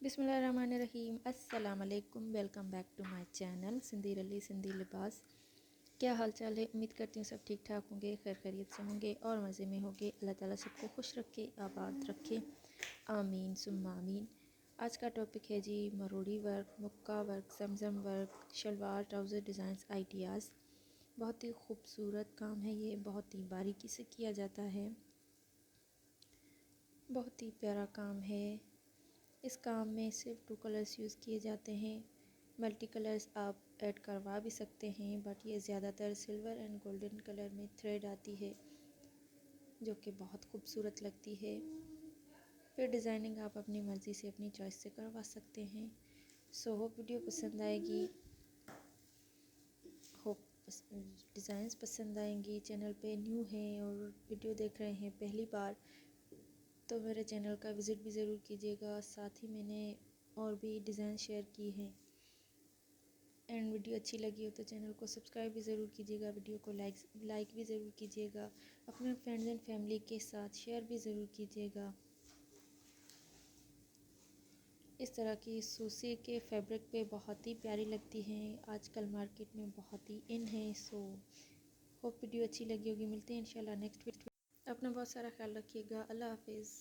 बिस्मिल्लाहिर्रहमानिर्रहीम। अस्सलाम वालेकुम। Welcome back to my channel Sindhi ralli Sindhi लिबास। क्या हाल चाल है? उम्मीद करती हूँ सब ठीक ठाक होंगे, खैर खैरियत से होंगे और मज़े में होंगे। अल्लाह ताला सबको खुश रखे, आबाद रखे, आमीन सुम्मा आमीन। आज का टॉपिक है जी मरोड़ी वर्क, मुक्का वर्क, जमजम work, salwar trouser designs ideas. बहुत ही खूबसूरत काम है ये, बहुत ही बारीकी से किया जाता है, बहुत ही प्यारा काम है। इस काम में सिर्फ 2 कलर्स यूज़ किए जाते हैं। मल्टी कलर्स आप ऐड करवा भी सकते हैं, बट ये ज़्यादातर सिल्वर एंड गोल्डन कलर में थ्रेड आती है जो कि बहुत खूबसूरत लगती है। फिर डिज़ाइनिंग आप अपनी मर्ज़ी से, अपनी चॉइस से करवा सकते हैं। सो होप वीडियो पसंद आएगी, होप डिज़ाइंस पसंद आएंगी। चैनल पे न्यू हैं और वीडियो देख रहे हैं पहली बार तो मेरे चैनल का विज़िट भी ज़रूर कीजिएगा। साथ ही मैंने और भी डिज़ाइन शेयर की हैं। एंड वीडियो अच्छी लगी हो तो चैनल को सब्सक्राइब भी ज़रूर कीजिएगा, वीडियो को लाइक भी ज़रूर कीजिएगा, अपने फ्रेंड्स एंड फैमिली के साथ शेयर भी ज़रूर कीजिएगा। इस तरह की सूसी के फैब्रिक पे बहुत ही प्यारी लगती हैं, आजकल मार्केट में बहुत ही इन है। सो होप वीडियो अच्छी लगी होगी। मिलते हैं इंशाल्लाह नेक्स्ट वीडियो। अपना बहुत सारा ख्याल रखिएगा। अल्लाह हाफिज़।